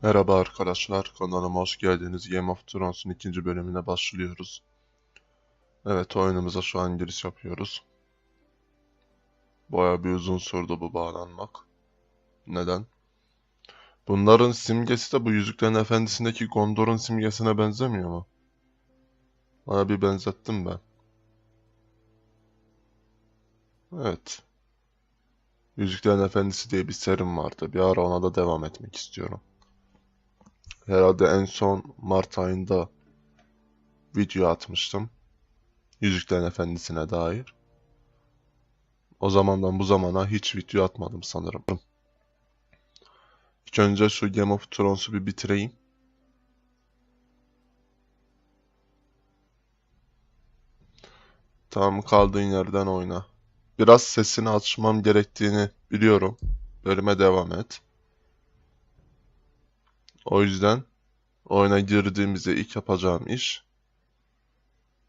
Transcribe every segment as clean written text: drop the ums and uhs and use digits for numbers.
Merhaba arkadaşlar, kanalıma hoş geldiniz. Game of Thrones'un ikinci bölümüne başlıyoruz. Evet, oyunumuza şu an giriş yapıyoruz. Bayağı bir uzun sürdü bu bağlanmak. Neden? Bunların simgesi de bu Yüzüklerin Efendisi'ndeki Gondor'un simgesine benzemiyor mu? Bana bir benzettim ben. Evet. Yüzüklerin Efendisi diye bir serim vardı. Bir ara ona da devam etmek istiyorum. Herhalde en son Mart ayında video atmıştım. Yüzüklerin Efendisi'ne dair. O zamandan bu zamana hiç video atmadım sanırım. İlk önce şu Game of Thrones'u bir bitireyim. Tamam, kaldığın yerden oyna. Biraz sesini açmam gerektiğini biliyorum. Bölüme devam et. O yüzden oyuna girdiğimizde ilk yapacağım iş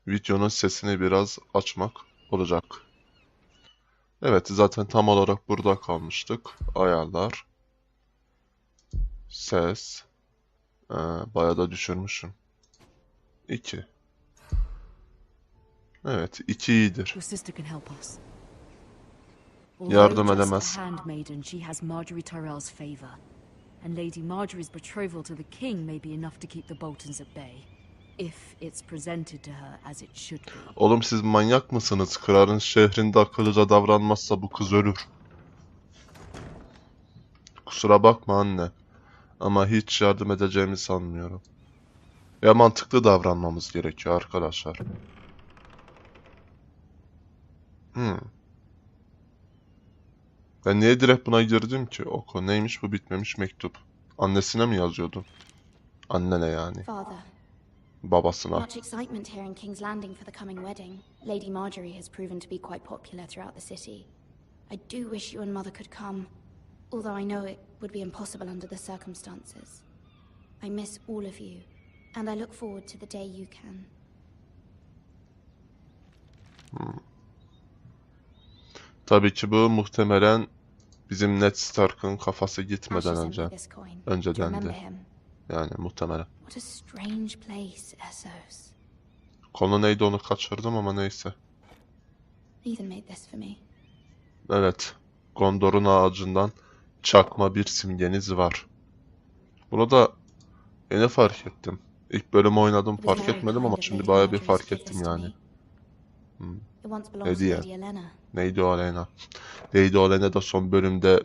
videonun sesini biraz açmak olacak. Evet, zaten tam olarak burada kalmıştık. Ayarlar. Ses. Bayağı da düşürmüşüm. 2. Evet, 2 iyidir. Your sister can help us. Although Yardım just edemez. a handmaiden, she has Margaery Tyrell's favor. And Lady Margaery's betrothal to the king may be enough to keep the Boltons at bay. If it's presented to her as it should be. Oğlum siz manyak mısınız? Kralın şehrinde akıllıca davranmazsa bu kız ölür. Kusura bakma anne. Ama hiç yardım edeceğimi sanmıyorum. Ya mantıklı davranmamız gerekiyor arkadaşlar. Ben niye direkt buna girdim ki? Oku neymiş bu bitmemiş mektup? Annesine mi yazıyordun? Annene yani. Father, Babasına. much excitement here in King's Landing for the coming wedding. Lady Margaery has proven to be quite popular throughout the city. I do wish you and Mother could come, although I know it would be impossible under the circumstances. I miss all of you, and I look forward to the day you can. Tabii ki bu muhtemelen bizim Ned Stark'ın kafası Asher gitmeden sent önce. me this coin. Do you Önceden remember de. him? Yani muhtemelen. What a strange place, Essos. Konu neydi onu kaçırdım ama neyse. Ethan made this for me. Evet. Gondor'un ağacından çakma bir simgeniz var. Bunu da yeni fark ettim. İlk bölümü oynadım It was fark very etmedim kind ama of şimdi Lady bayağı bir Margaery to fark give ettim this to yani. me. It once belonged to Hediye. Lady Olenna. Neydi o Aleyna? Lady Olenna da son bölümde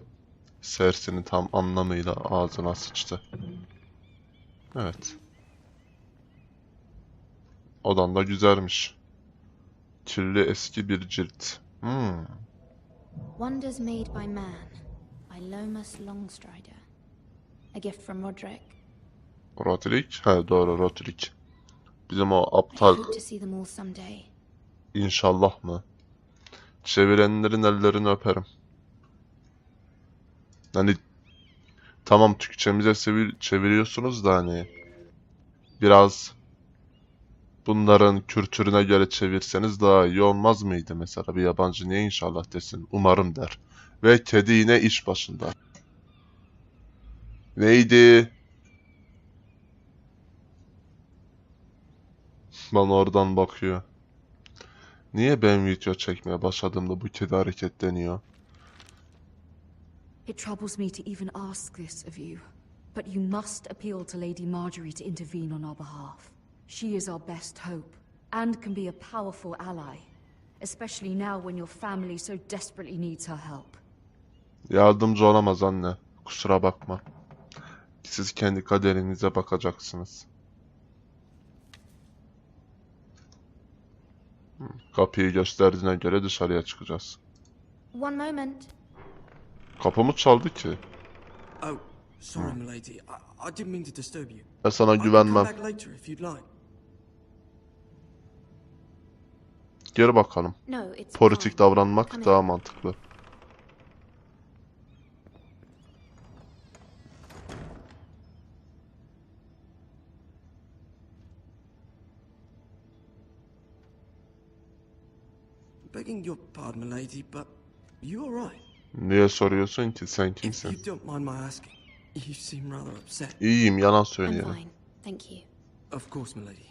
Cersei'nin tam anlamıyla ağzına sıçtı. Evet. Odan da güzelmiş. Kirli eski bir cilt. Wonders Made by Man by Lomas Longstrider. A gift from Roderick. Roderick? He doğru Roderick. Bizim o I aptal hope to see them all someday. inşallah mı? Çevirenlerin ellerini öperim. Hani tamam Türkçemize çeviriyorsunuz da hani biraz bunların kültürüne göre çevirseniz daha iyi olmaz mıydı? Mesela bir yabancı niye inşallah desin? Umarım der. Ve kedi yine iş başında. Neydi? Bana oradan bakıyor. Niye ben video çekmeye başladığımda bu kedi hareketleniyor? It troubles me to even ask this of you, but you must appeal to Lady Margaery to intervene on our behalf. She is our best hope, and can be a powerful ally, especially now when your family so desperately needs her help. Yardımcı olamaz anne. Kusura bakma. Siz kendi kaderinize bakacaksınız. Kapıyı gösterdiğine göre dışarıya çıkacağız. One moment. Kapı mı çaldı ki? Oh, sorry, milady. I didn't mean to disturb you. Ben sana I can come güvenmem. back later if you'd like. Geri bakalım. No, it's Politik fine. davranmak Come daha in. mantıklı. Begging your pardon, milady, but you all right? Niye soruyorsun ki? Sen If kimsin? you don't mind my asking, You seem rather upset. İyiyim, yalan I'm söyleyelim. fine, thank you. Of course, milady.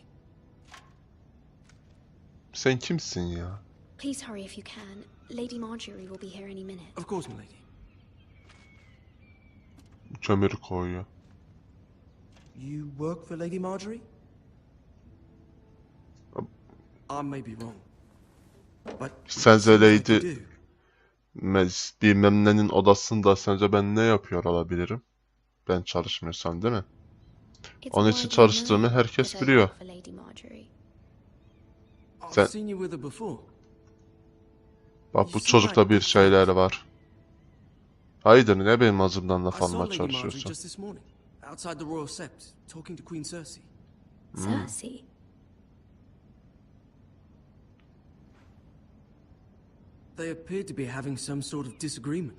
Sen kimsin ya? Please hurry if you can. Lady Marjorie will be here any minute. Of course, milady. Kömür koyuyor. You work for Lady Marjorie? I may be wrong. But Sence like you Lady do. bilmem nenin odasında sence ben ne yapıyor olabilirim? Ben çalışmıyorsam değil mi? It's Onun why için we çalıştığımı know herkes that I biliyor. work for Lady Marjorie. I've Sen- seen you with her before. Bak bu çocukta bir şeyler var. Hayır, ne benim ağzımdan laf I saw almaya Lady Marjorie çalışıyorsun? just this morning, outside the Royal Sept, talking to Queen Cersei. Cersei? They appeared to be having some sort of disagreement.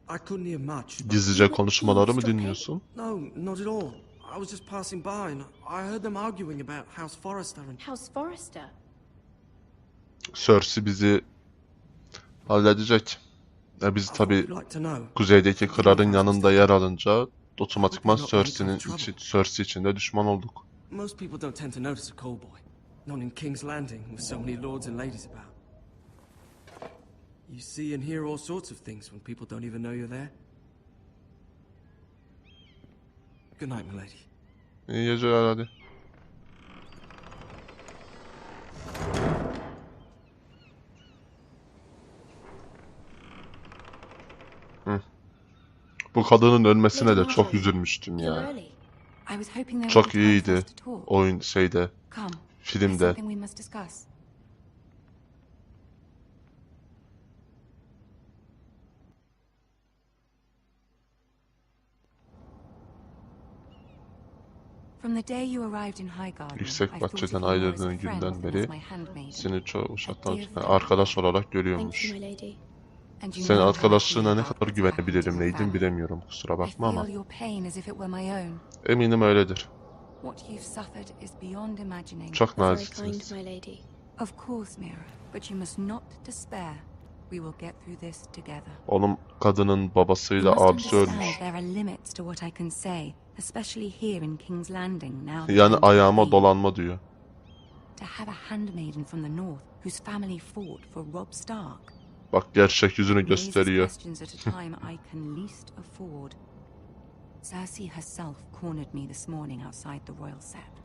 I couldn't hear much. but- Gizlice konuşmaları mı dinliyorsun? No, not at all. I was just passing by and I heard them arguing about House Forrester and... House Forrester? Cersei bizi halledecek. Biz I tabi thought you'd like to know. kuzeydeki kralın yanında yer alınca otomatikman Hope you're not Cersei'nin in any içi, trouble. Cersei için de düşman olduk. Most people don't tend to notice a call boy. Not in King's Landing with so many lords and ladies about. You see and hear all sorts of things when people don't even know you're there. Good night, milady. İyi geceler hadi. Bu kadının ölmesine de çok üzülmüştüm You're ya. early. I was hoping there Çok would be time for iyiydi. us to talk. Oyun şeyde, Come, there's filmde. something we must discuss. From the day you arrived in Highgarden, Yüksek I've thought of bahçeden you more as a ayrıldığın friend günden than beri as my handmaiden. seni çok uşaktan dear friend. arkadaş olarak Thank görüyormuş. you, my lady. And you Senin know how I feel arkadaşlığına ne about kadar what's happened to güvenebilirim your neydin family. bilemiyorum, kusura I bakma ama feel your pain as if it were my own. eminim öyledir. What you've suffered is beyond imagining. Çok You're very naziksiniz. kind, my lady. Of course, Mira, but you must not despair. We will get through this together. Oğlum kadının You babasıyla must abisi understand ölmüş. there are limits to what I can say, especially here in King's Landing now that Yani I'm the ayağıma queen. dolanma diyor. To have a handmaiden from the north whose family fought for Robb Stark. Bak gerçek yüzünü Raises gösteriyor. questions at a time I can least afford. Cersei herself cornered me this morning outside the Royal Sept.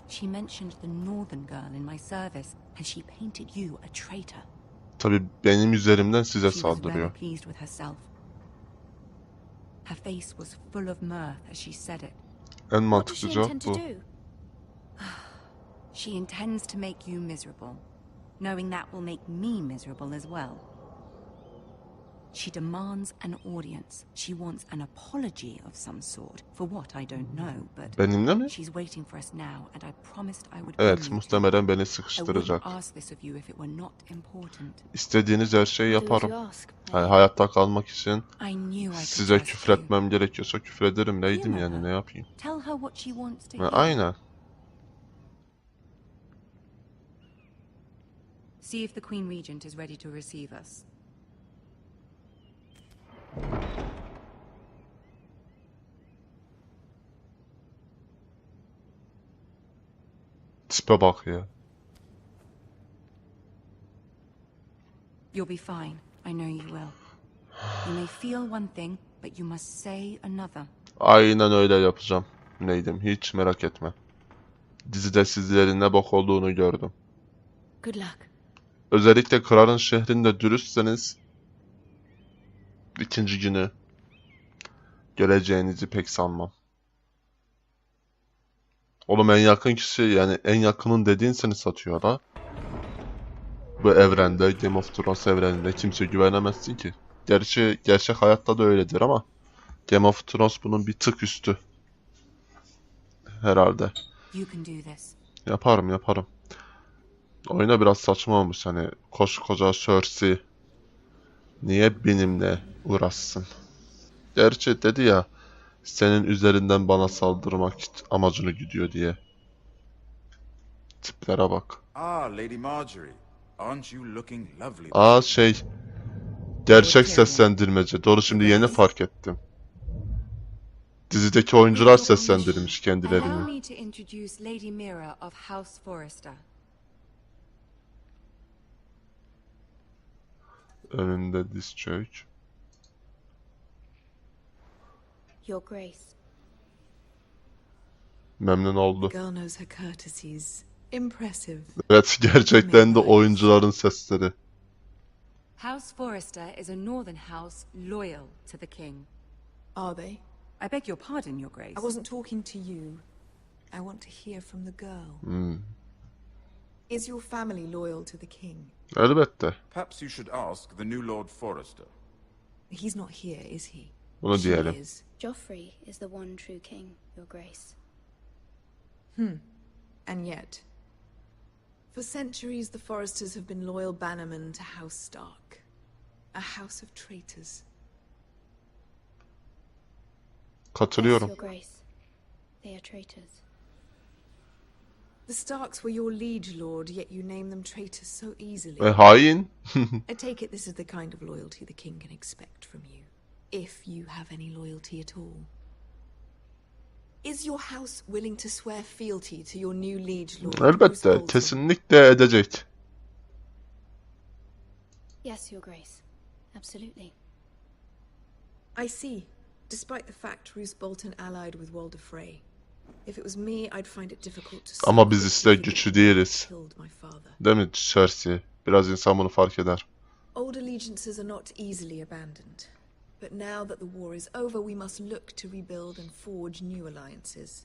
She mentioned the northern girl in my service, and she painted you a traitor. Tabii benim üzerimden size She was rather saldırıyor. pleased with herself. Her face was full of mirth as she said it. En What does mantıklı she cevap intend to bu. do? She intends to make you miserable, knowing that will make me miserable as well. She demands an audience. She wants an apology of some sort for what I don't know, but Benimle mi? she's waiting for us now, and I promised I would bring Evet, you to muhtemelen beni her. I sıkıştıracak. wouldn't ask this of you if it were not important. İstediğiniz her şeyi Do as you yaparım. ask, my Yani lady. hayatta kalmak için I knew I could size trust küfür you. etmem gerekiyorsa küfrederim neydim Humor yani her. ne yapayım. Tell her what she wants to Ha, hear. aynen. See if the Queen Regent is ready to receive us. Tipe bak ya. You'll be fine. I know you will. You may feel one thing, but you must say another. Aynen öyle yapacağım. Neydim hiç merak etme. Dizide sizlerin ne bok olduğunu gördüm. Good luck. Özellikle kralın şehrinde dürüstseniz ikinci günü göreceğinizi pek sanmam. Oğlum en yakın kişi yani en yakının dediğin seni satıyor ha. Bu evrende, Game of Thrones evreninde kimse güvenemezsin ki. Gerçi gerçek hayatta da öyledir ama Game of Thrones bunun bir tık üstü. Herhalde. You can do this. Yaparım. Oyuna biraz saçma olmuş hani koskoca Cersei niye benimle uğraşsın? Gerçi dedi ya senin üzerinden bana saldırmak amacını güdüyor diye. Tiplere bak. Ah, Lady Marjorie. Aren't you looking lovely? Aa Gerçek seslendirmece. Doğru, şimdi yeni fark ettim. Dizideki oyuncular seslendirmiş Allow kendilerini. me to introduce Lady Mira of House Forrester. Önünde diz çök. Your Grace. Memnun oldu. Girl knows her courtesies. Impressive. Evet, gerçekten de oyuncuların sesleri. House Forrester is a northern house loyal to the king. Are they? I beg your pardon, Your Grace. I wasn't talking to you. I want to hear from the girl. Is your family loyal to the king? Elbette. Perhaps you should ask the new Lord Forrester. He's not here, is he? Bunu She diyelim. is. Joffrey is the one true king, Your Grace. And yet, for centuries the Forresters have been loyal bannermen to House Stark. A house of traitors. Katılıyorum. Yes, Your Grace. They are traitors. The Starks were your liege lord, yet you name them traitors so easily. Hain. I take it this is the kind of loyalty the king can expect from you. If you have any loyalty at all. Is your house willing to swear fealty to your new liege lord? Bruce Elbette. Bolton? Kesinlikle edecek. Yes, Your Grace. Absolutely. I see. Despite the fact Roose Bolton allied with Walder Frey. If it was me, I'd find it difficult to Ama biz swallow işte the feeling güçlü that değiliz. he killed my father. Değil mi Cersei? Biraz insan bunu fark eder. Old allegiances are not easily abandoned. But now that the war is over, we must look to rebuild and forge new alliances.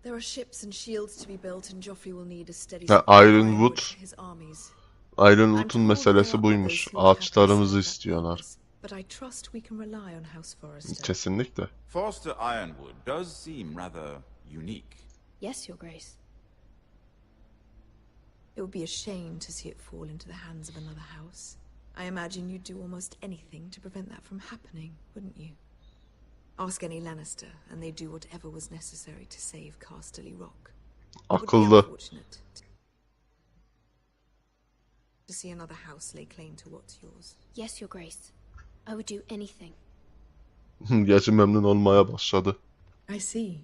There are ships and shields to be built, and Joffrey will need a steady Ha, supply of Ironwood. ironwood for his armies. Ironwood'un I'm told meselesi there are buymuş. others who would Ağaçlarımızı happily serve that istiyorlar. purpose, But I trust we can rely on House Forrester. Kesinlikle. Forrester Ironwood does seem rather unique. Yes, Your Grace. It would be a shame to see it fall into the hands of another house. I imagine you'd do almost anything to prevent that from happening, wouldn't you? Ask any Lannister, and they'd do whatever was necessary to save Casterly Rock. It would be Akıllı. unfortunate to see another house lay claim to what's yours. Yes, Your Grace. I would do anything. Gerçi memnun olmaya başladı. I see.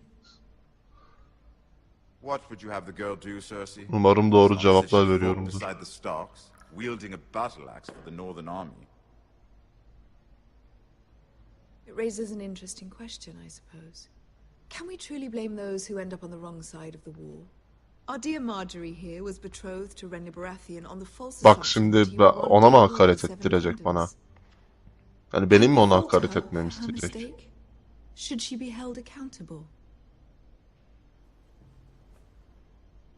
What would you have the girl do, Cersei? Umarım doğru It's not as if cevaplar she fought veriyorumdur. beside the Starks, wielding a battle axe for the Northern Army. It raises an interesting question, I suppose. Can we truly blame those who end up on the wrong side of the war? Our dear Marjorie here was betrothed to Renly Baratheon on the false Bak assumption that şimdi he would one ona mı day rule hakaret the Seven ettirecek bana? Kingdoms. Yani benim mi Can ona we fault hakaret her etmemi for her isteyecek? mistake? Should she be held accountable?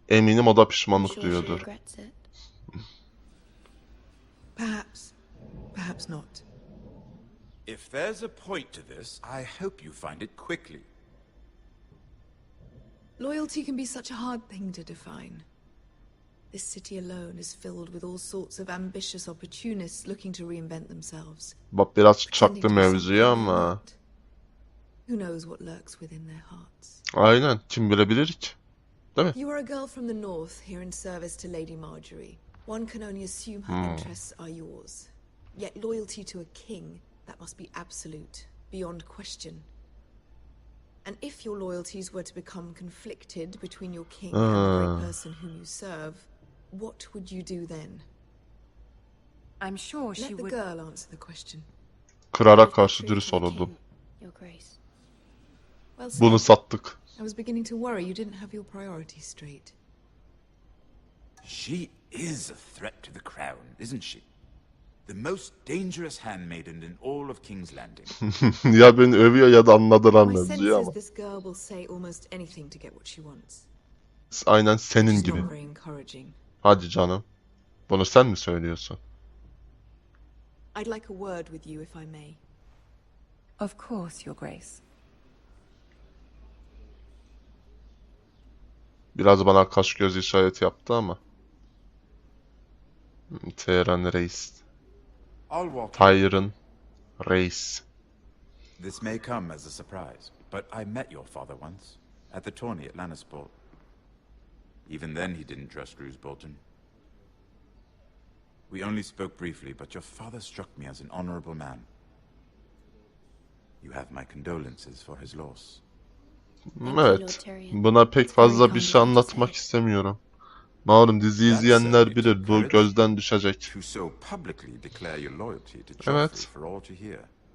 Eminim o da I'm pişmanlık sure she duyuyordur. regrets it. Perhaps. Perhaps not. If there's a point to this, I hope you find it quickly. Loyalty can be such a hard thing to define. This city alone is filled with all sorts of ambitious opportunists looking to reinvent themselves. Bak biraz pretending çaktı to be something mevzuyu they're ama. not. Who knows what lurks within their hearts? Aynen. Kim bilebilir ki? Değil mi? You are a girl from the north here in service to Lady Marjorie. One can only assume her interests are yours. Yet loyalty to a king, that must be absolute, beyond question. And if your loyalties were to become conflicted between your king and the very person whom you serve, what would you do then? I'm sure she Let the would. girl answer the question. Krala Be karşı true dürüst to the olurdum. king, Your Grace. Well Bunu said. sattık. I was beginning to worry you didn't have your priorities straight. She is a threat to the crown, isn't she? The most dangerous handmaiden in all of King's Landing. Ya beni övüyor ya da anladıran My sense mevzuyu is ama. this girl will say almost anything to get what she wants. Aynen senin She's gibi. not very encouraging. Hadi canım. Bunu sen mi söylüyorsun? I'd like a word with you if I may. Of course, Your Grace. Biraz bana kaş göz işareti yaptı ama. Teheran Reis. I'll walk in. Tyrion Reis. This may come as a surprise, but I met your father once, at the tourney at Lannisport. Even then he didn't trust Roose Bolton. We only spoke briefly, but your father struck me as an honorable man. You have my condolences for his loss. Evet. Buna pek fazla bir şey anlatmak istemiyorum. Malum dizi izleyenler bilir, bu gözden düşecek. Evet.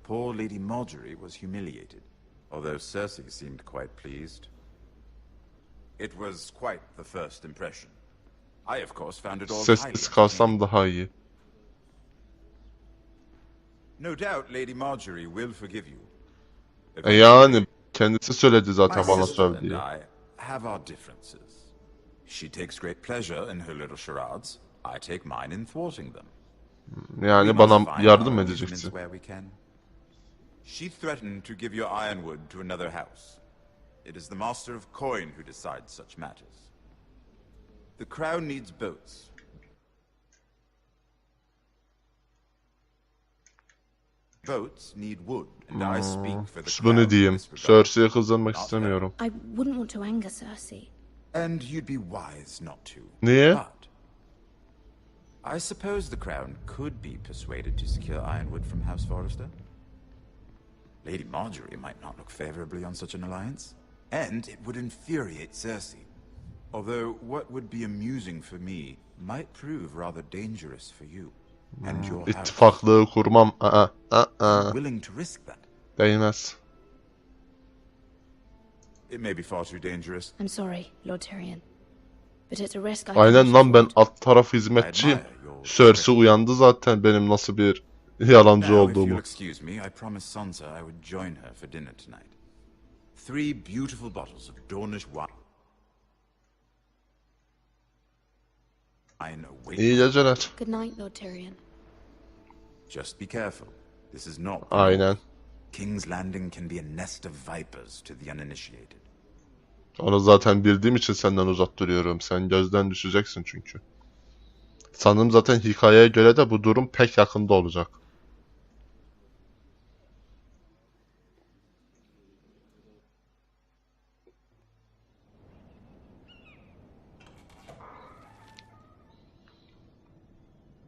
Poor Lady Marjorie was humiliated, although Cersei seemed quite pleased. It was quite the first impression. I of course found it all highly Sessiz kalsam daha iyi. No doubt Lady Marjorie will forgive you. Yani kendisi söyledi zaten My bana sister and söylediği. I have our differences. She takes great pleasure in her little charades. I take mine in thwarting them. Yani bana yardım edeceksin. She threatened to give your ironwood to another house. It is the master of coin who decides such matters. The crown needs boats. Boats need wood, and I speak for the crown. Bunu diyeyim. Cersei'ye kızdırmak istemiyorum. I wouldn't want to anger Cersei. And you'd be wise not to. Niye? But I suppose the crown could be persuaded to secure ironwood from House Forrester. Lady Marjorie might not look favorably on such an alliance, and it would infuriate Cersei. Although what would be amusing for me might prove rather dangerous for you and your house. İttifaklığı kurmam. Willing to risk that? Değmez. It may be far too dangerous. I'm sorry, Lord Tyrion. But it's a risk I Aynen lan, ben alt taraf hizmetçiyim. Cersei uyandı zaten benim nasıl bir yalancı Now, if you'll olduğumu. excuse me, I promised Sansa I would join her for dinner tonight. 3 beautiful bottles of Dornish wine. İyi geceler. Good night, Lord Tyrion. Just be careful. This is not. Aynen. King's Landing can be a nest of vipers to the uninitiated. Onu zaten bildiğim için senden uzak duruyorum. Sen gözden düşeceksin çünkü. Sanırım zaten hikayeye göre de bu durum pek yakında olacak.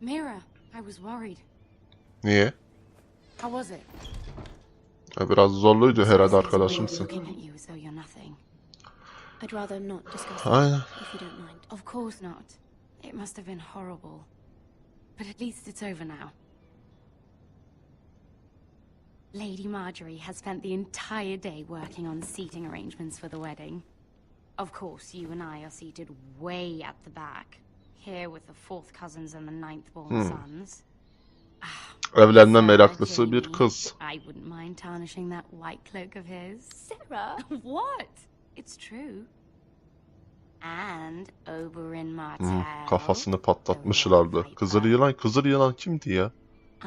Mira, I was worried. Niye? How was it? Biraz zorluydu herhalde, arkadaşımsın. I'd rather not discuss Aynen. it, if you don't mind. Of course not. It must have been horrible. But at least it's over now. Lady Marjorie has spent the entire day working on seating arrangements for the wedding. Of course, you and I are seated way at the back, here with the 4th cousins and the 9th born sons. Evlenme meraklısı bir kız. I wouldn't mind tarnishing that white cloak of his. Sarah, what? It's true. And Oberyn Martell. Kafasını patlatmışlardı. Kızıl yılan kimdi ya?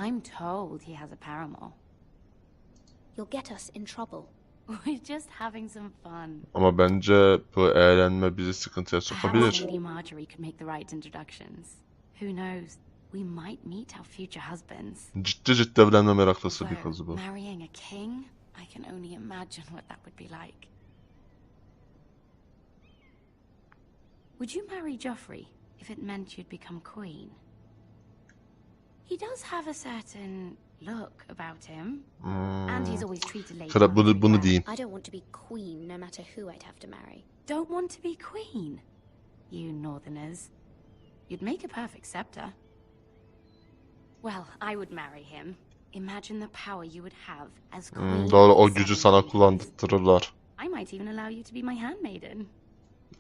I'm told he has a paramour. You'll get us in trouble. We're just having some fun. Ama bence bu eğlenme bizi sıkıntıya sokabilir. Perhaps Lady Marjorie could make the right introductions. Who knows? We might meet our future husbands. Ciddi evlenme meraklısı bir kız bu. Marrying a king? I can only imagine what that would be like. Would you marry Joffrey if it meant you'd become queen? He does have a certain look about him. And he's always treated Lady Marjorie Bunu well. diyeyim. I don't want to be queen no matter who I'd have to marry. Don't want to be queen? You northerners. You'd make a perfect scepter. Well, I would marry him. Imagine the power you would have as queen. Doğru, o of gücü seven sana kingdoms. kullandırırlar. I might even allow you to be my handmaiden.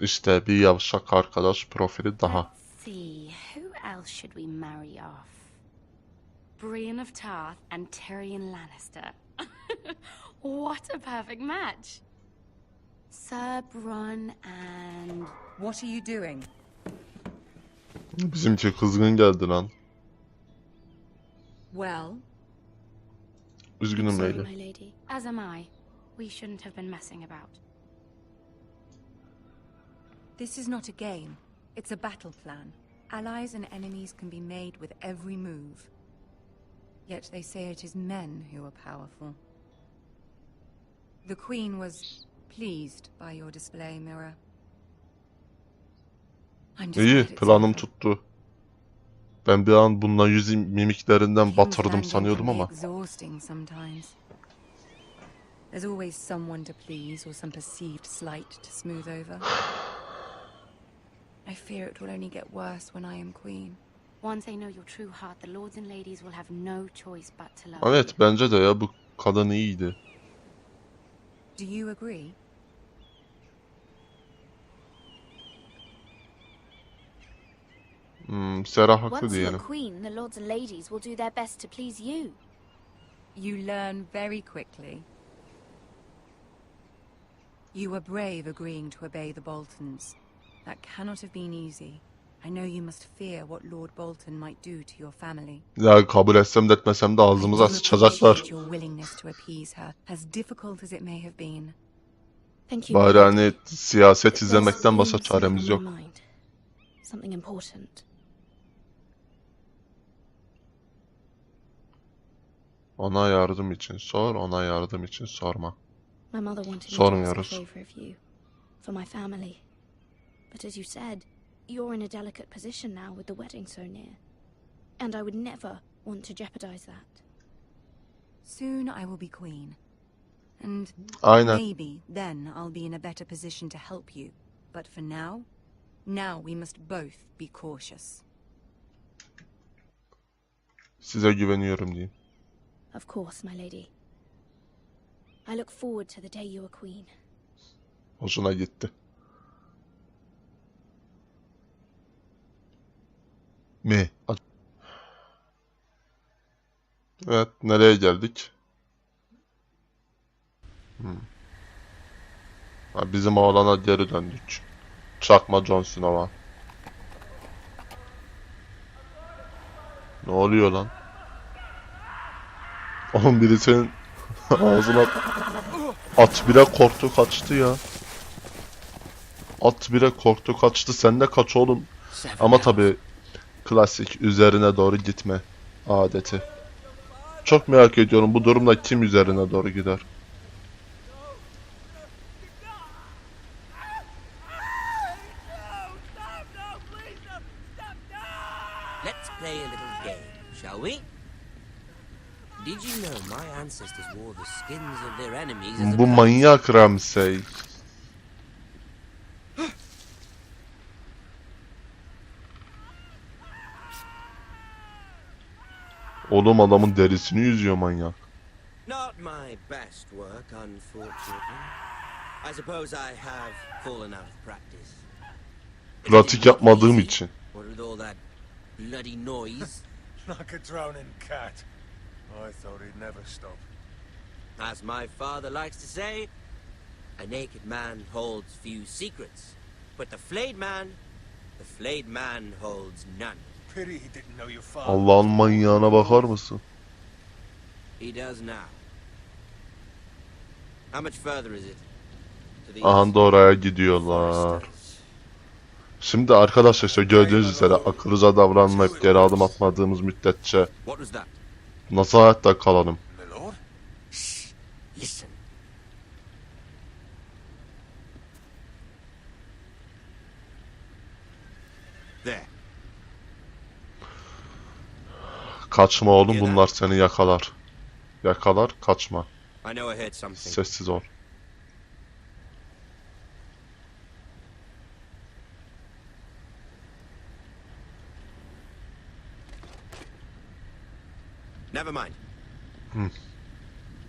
İşte bir yavşak arkadaş profili daha. Let's see, who else should we marry off? Brienne of Tarth and Tyrion Lannister. What a perfect match. Sir Bronn and... What are you doing? Bizimki kızgın geldi lan. Well, Üzgünüm Sorry, Leyla. my lady. As am I. We shouldn't have been messing about. this is not a game. It's a battle plan. Allies and enemies can be made with every move. Yet they say it is men who are powerful. The Queen was pleased by your display, Mira. I'm just glad İyi, it's planım over. tuttu. Ben bir an bununla yüz mimiklerinden King's batırdım Landing sanıyordum can be ama. exhausting sometimes. There's always someone to please or some perceived slight to smooth over. I fear it will only get worse when I am queen. Once they know your true heart, the lords and ladies will have no choice but to love Evet, you. bence de ya, bu kadın iyiydi. Do you agree? Sera haklı Once you diyelim. are queen, the lords and ladies will do their best to please you. You learn very quickly. You were brave agreeing to obey the Boltons. That cannot have been easy. I know you must fear what Lord Bolton might do to your family. Ya kabul etsem de etmesem de I ağzımıza do sıçacaklar. appreciate your willingness to appease her, as difficult as it may have been. Thank you, my Bari lady. hani siyaset There's izlemekten başka been something çaremiz on yok. my mind. Something important. Ona yardım için sor, ona yardım için sorma. My mother wanted me to ask a Sormuyoruz. favor of you. For my family. But as you said, you're in a delicate position now with the wedding so near. And I would never want to jeopardize that. Soon I will be queen. And Aynen. maybe then I'll be in a better position to help you. But for now we must both be cautious. Size güveniyorum diyeyim. Of course, my lady. I look forward to the day you are queen. Hoşuna gitti. Mi? Evet, nereye geldik? Ha, bizim oğlana geri döndük. Çakma Jon Snow'a. Ne oluyor lan? Oğlum biri senin ağzına... At bile korktu kaçtı ya. At bile korktu kaçtı, sen de kaç oğlum. Ama tabi klasik üzerine doğru gitme adeti. Çok merak ediyorum, bu durumda kim üzerine doğru gider? Let's play a little game, shall we? Did you know my ancestors wore the skins of their enemies as a Bu coat? manyak Ramsey. Oğlum adamın derisini yüzüyor manyak. Not my best work, unfortunately. I suppose I have fallen out of practice. Pratik yapmadığım için. What with all that bloody noise? Like a drowning cat. I thought he'd never stop. As my father likes to say, a naked man holds few secrets, but the flayed man holds none. Pity he didn't know your father. Allah'ın manyağına bakar mısın? He does now. How much further is it? To the Aha da oraya gidiyorlar. Şimdi arkadaşlar işte gördüğünüz üzere akıllıca davranmayıp geri adım atmadığımız müddetçe What was that? nasıl hayatta kalalım? My lord? Shh. Listen. There. Kaçma oğlum, bunlar seni yakalar. Yakalar, kaçma. I know I heard something. Sessiz ol. Never mind. Hmm.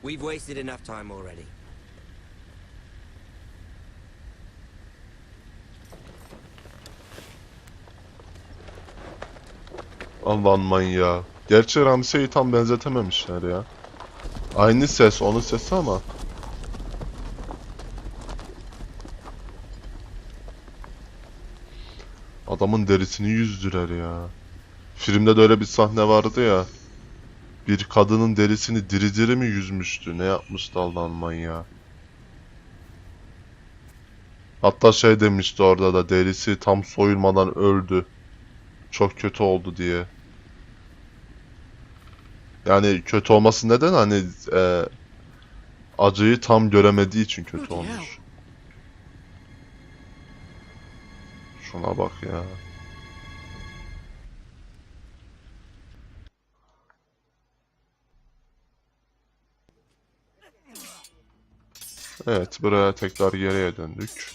We've wasted enough time already. Allah'ın manyağı. Gerçi Ramsey'i tam benzetememişler ya. Aynı ses, onun sesi ama. Adamın derisini yüzdüler ya. Filmde de öyle bir sahne vardı ya. Bir kadının derisini diri diri mi yüzmüştü? Ne yapmıştı Allah'ın manyağı? Hatta şey demişti orada da, derisi tam soyulmadan öldü. Çok kötü oldu diye. Yani kötü olması neden? Hani acıyı tam göremediği için kötü olmuş. Şuna bak ya. Evet, buraya tekrar geriye döndük.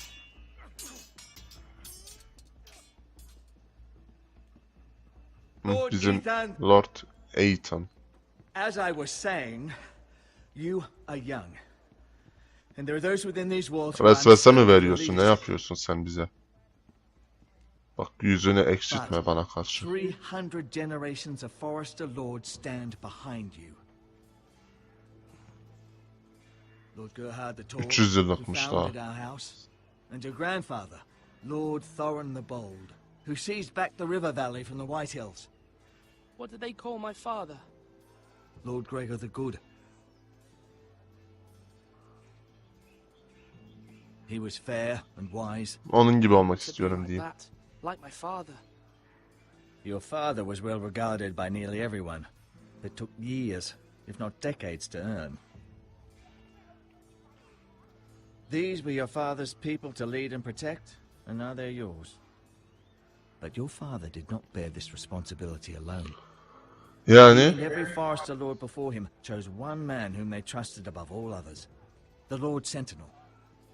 Bizim Lord Ethan. As I was saying, you are young. And there are those within these walls who Vesvese mi veriyorsun? Ne yapıyorsun sen bize? Bak yüzünü ekşitme bana karşı. 300 generations of Forester lords stand behind you. Lord Gerhard the Tall, 300 who yıllıkmış founded daha. our house, and your grandfather, Lord Thorin the Bold, who seized back the river valley from the White Hills. What did they call my father? Lord Gregor the Good. He was fair and wise. Onun gibi olmak istiyorum diyeyim. Like my father. Your father was well regarded by nearly everyone. It took years, if not decades, to earn. These were your father's people to lead and protect, and now they're yours. But your father did not bear this responsibility alone. Yani Every Forester lord before him chose one man whom they trusted above all others. The Lord Sentinel.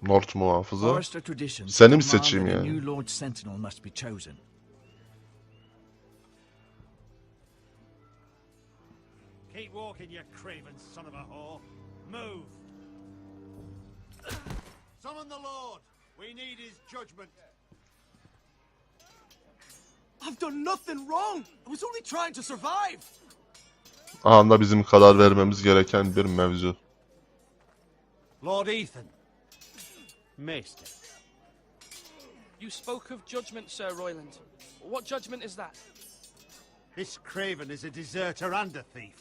Lord Muhafızı. Forester tradition Seni mi demand seçeyim that a yani? new Lord Sentinel must be chosen. Keep walking, you craven son of a whore. Move. Summon the Lord. We need his judgment. I've done nothing wrong. I was only trying to survive. Anda bizim karar vermemiz gereken bir mevzu. Lord Ethan. Maester. You spoke of judgment, Sir Royland. What judgment is that? This craven is a deserter and a thief.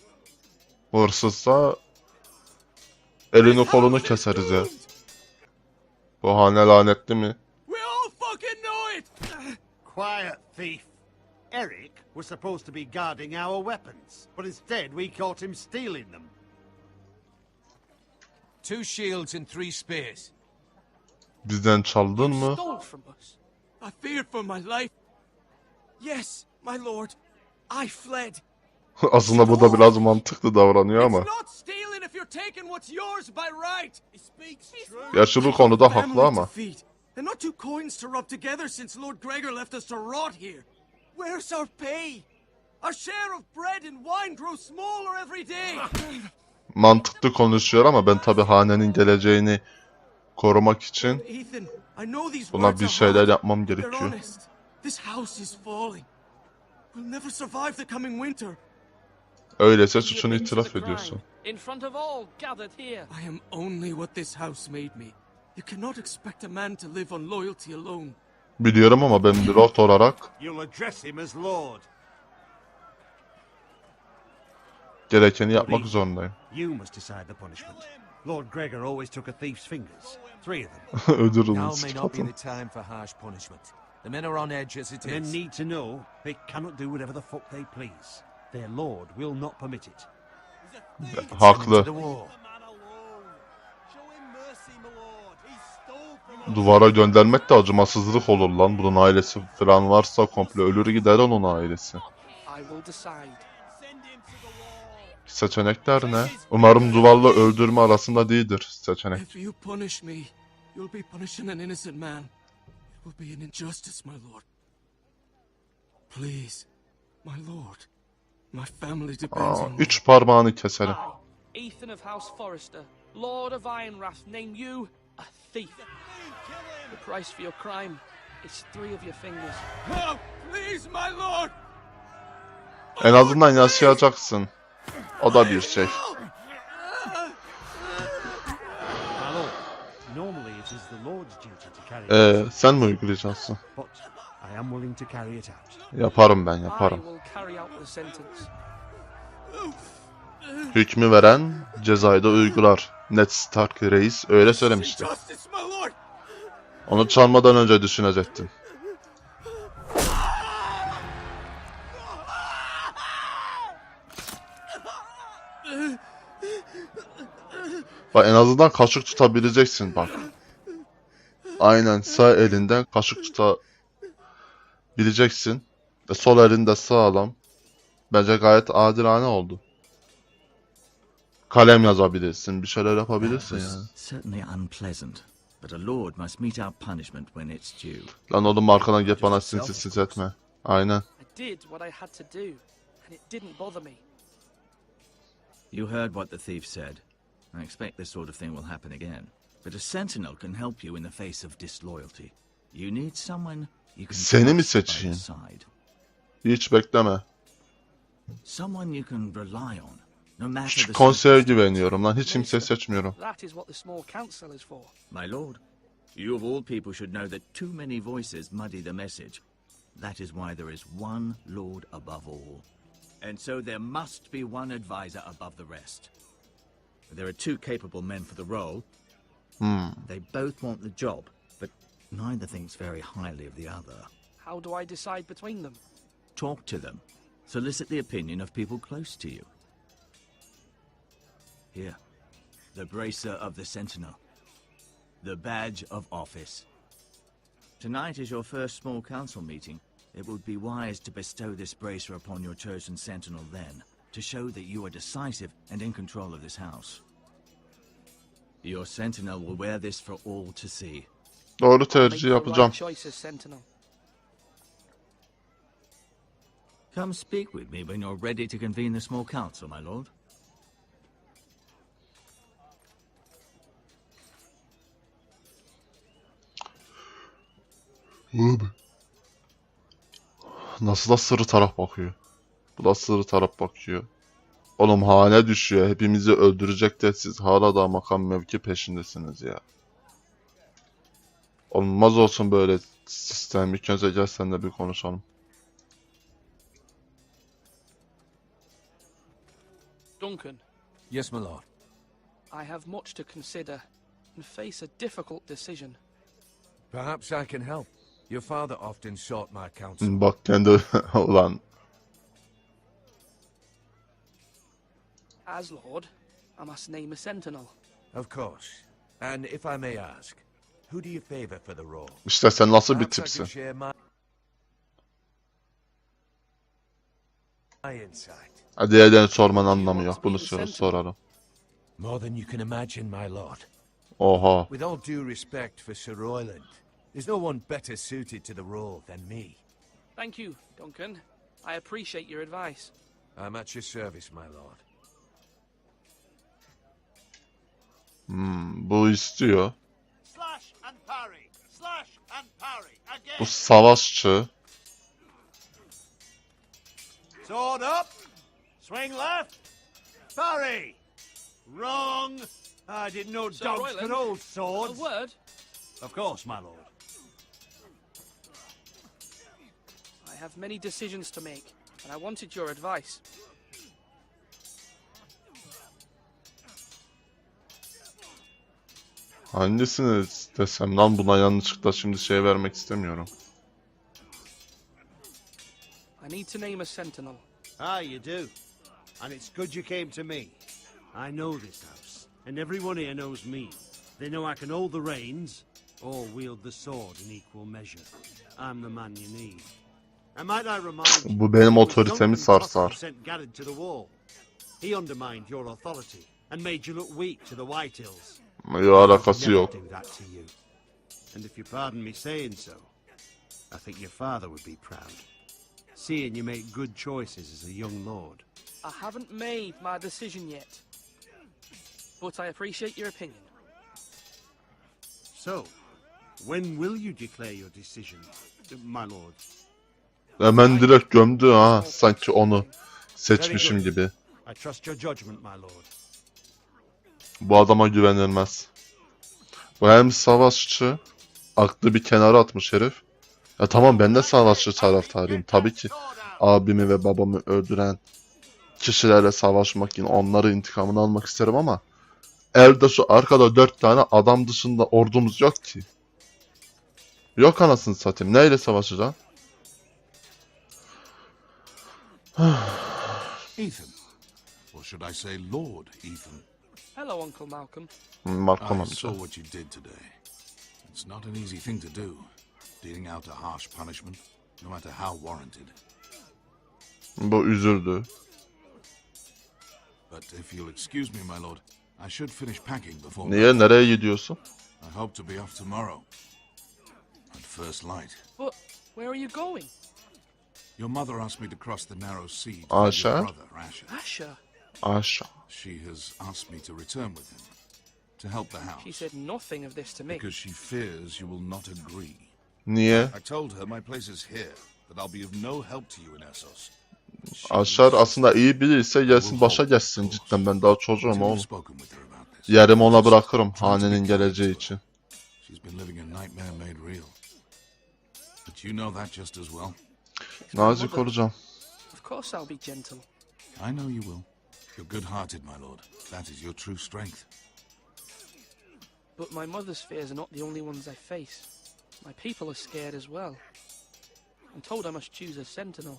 Hırsızsa elini kolunu keseriz ya. Bu hane lanetli mi? We all fucking know it. Quiet, thief. Eric was supposed to be guarding our weapons, but instead we caught him stealing them. 2 shields and 3 spears. Bizden çaldın mı? Stole from us. I feared for my life. Yes, my lord. I fled. Aslında bu da biraz mantıklı davranıyor ama. It's not stealing if you're taking what's yours by right. He speaks true. Gerçi bu konuda haklı ama. And not two coins to rub together since Lord Gregor left us to rot here. Where's our pay? Our share of bread and wine grows smaller every day. Mantıklı konuşuyor ama ben tabi hanenin geleceğini korumak için buna bir şeyler yapmam gerekiyor. This house is falling. We'll never survive the coming winter. Öyleyse suçunu itiraf ediyorsun. In front of all gathered here. I am only what this house made me. You cannot expect a man to live on loyalty alone. Biliyorum ama ben bir lord olarak You'll address him as Lord. gerekeni yapmak zorundayım. You must decide the punishment. Lord Gregor always took a thief's fingers. 3 of them. Ödül Now alın may not be sıfatım. the time for harsh punishment. The men are on edge as it Men is. need to know they cannot do whatever the fuck they please. Their lord will not permit it. Haklı. The war. Duvara göndermek de acımasızlık olur lan. Bunun ailesi falan varsa komple ölür gider onun ailesi. I will decide. Seçenekler ne? Umarım duvarla öldürme arasında değildir seçenek. If you punish me, you'll be punishing an innocent man. It will be an injustice, my lord. Please, my lord. My family depends on me. 3 parmağını keserim. I, Ethan of House Forester, Lord of Ironrath, name you a thief. The price for your crime is 3 of your fingers. No, please, my lord. En azından yaşayacaksın. O da bir şey. My lord, normally it is the Lord's duty to carry it out. Sen mi uygulayacaksın? But I am willing to carry it out. Yaparım ben I yaparım. will carry out the sentence. Hükmü veren cezayı da uygular. Ned Stark reis öyle söylemişti. Justice, my lord. Onu çalmadan önce düşünecektin. Bak en azından kaşık tutabileceksin bak. Aynen sağ elinden kaşık tutabileceksin. Ve sol elinde sağlam. Bence gayet adilane oldu. kalem yazabilirsin, bir şeyler yapabilirsin yani. Certainly unpleasant, but a lord must mete out punishment when it's due. Lan oğlum arkadan gelip bana sinsi etme. Aynen. I did what I had to do, and it didn't bother me. You heard what the thief said. I expect this sort of thing will happen again. But a sentinel can help you in the face of disloyalty. You need someone you can Seni mi trust by your seçeyim? side. Hiç bekleme. Someone you can rely on, no matter Küçük the konseye circumstances. güveniyorum lan. Hiç kimse seçmiyorum. That is what the small council is for. My lord, you of all people should know that too many voices muddy the message. That is why there is one lord above all. And so there must be one advisor above the rest. There are two capable men for the role. They both want the job, but neither thinks very highly of the other. How do I decide between them? Talk to them. Solicit the opinion of people close to you. Here, the bracer of the sentinel. The badge of office. Tonight is your first small council meeting. It would be wise to bestow this bracer upon your chosen sentinel then, to show that you are decisive and in control of this house. Your sentinel will wear this for all to see. Doğru tercih yapacağım. Right choice as sentinel. Come speak with me when you're ready to convene the small council, my lord. Nasıl da sırrı taraf bakıyor. Bu da sırrı taraf bakıyor. Oğlum hane düşüyor. Hepimizi öldürecek de siz hala da makam mevki peşindesiniz ya. Olmaz olsun böyle sistem. İlk önce gel seninle bir konuşalım. Duncan, Yes, my lord. I have much to consider and face a difficult decision. Perhaps I can help. Your father often sought my counsel. Bak kendi ulan. As Lord, I must name a sentinel. Of course. And if I may ask, who do you favor for the role? İşte sen nasıl bir Perhaps I tipsin? can share my insight. Diğerlerini sormanın anlamı yok. Bunu sorarım. More than you can imagine, my lord. Oha. With all due respect for Sir Royland, there's no one better suited to the role than me. Thank you, Duncan. I appreciate your advice. I'm at your service, my lord. Bu istiyor. Slash and parry. Slash and parry. Again. Bu savaşçı. Sword up. Swing left. Parry. Wrong. I didn't know Sir dogs Royland, could hold A swords. word? Of course, my lord. I have many decisions to make, and I wanted your advice. Hangisini desem lan, buna yanlışlıkla şimdi şey vermek istemiyorum. I need to name a sentinel. You do. And it's good you came to me. I know this house, and everyone here knows me. They know I can hold the reins, or wield the sword in equal measure. I'm the man you need. And might I remind you, Bu benim it was otoritemi Duncan Cotton sarsar. sent Garrett to the wall. He undermined your authority and made you look weak to the Whitehills. Yok, alakası Never yok. do that to you. And if you pardon me saying so, I think your father would be proud, seeing you make good choices as a young lord. I haven't made my decision yet, but I appreciate your opinion. So, when will you declare your decision, my lord? Hemen direkt gömdü ha. Sanki onu seçmişim gibi. I trust your judgment, my lord. Bu adama güvenilmez. Bu hem savaşçı. Aklı bir kenara atmış herif. Ya tamam, ben de savaşçı taraftarıyım. Tabii ki abimi ve babamı öldüren kişilerle savaşmak, yine onların intikamını almak isterim ama elde şu arkada 4 tane adam dışında ordumuz yok ki. Yok anasını satayım. Neyle savaşacağım? Ethan. Or should I say Lord Ethan? Hello, Uncle Malcolm. Malcolm I amca. saw what you did today. It's not an easy thing to do, dealing out a harsh punishment, no matter how warranted. Bu üzüldü. But if you'll excuse me, my lord, I should finish packing before... Niye? Nereye gidiyorsun? I hope to be off tomorrow. At first light. But where are you going? Your mother asked me to cross the narrow sea to find Asher? your brother, Asher. Asher? Aşağı. She has asked me to return with him, to help the house. She said nothing of this to me. Because she fears you will not agree. Niye? I told her my place is here, that I'll be of no help to you in Essos. Aşağı aslında iyi biri ise gelsin başa geçsin cidden, ben daha çocuğum oğlum. Yerimi ona bırakırım hanenin geleceği için. She's been living a nightmare made real. But you know that just as well. Nazik olacağım. Of course I'll be gentle. I know you will. You're good-hearted, my lord. That is your true strength. But my mother's fears are not the only ones I face. My people are scared as well. I'm told I must choose a sentinel.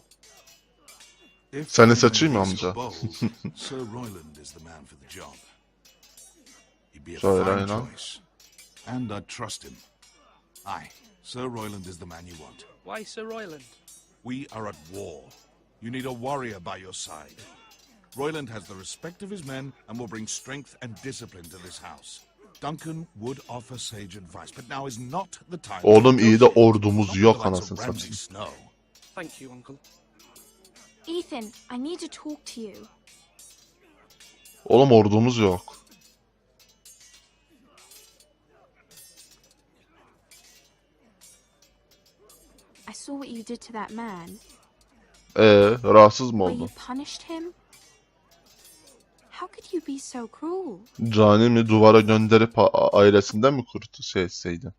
Seni seçeyim mi amca? Sir Royland is the man for the job. He'd be a Söyle fine lan. choice. And I'd trust him. Aye, Sir Royland is the man you want. Why Sir Royland? We are at war. You need a warrior by your side. Royland has the respect of his men and will bring strength and discipline to this house. Duncan would offer sage advice, but now is not the time. Oğlum iyi de ordumuz yok anasını satayım. Thank you, uncle. Ethan, I need to talk to you. Oğlum ordumuz yok. I saw what you did to that man. Rahatsız mı Where you oldun? punished him? How could you be so cruel? Canimi duvara gönderip ailesinden mi etseydin?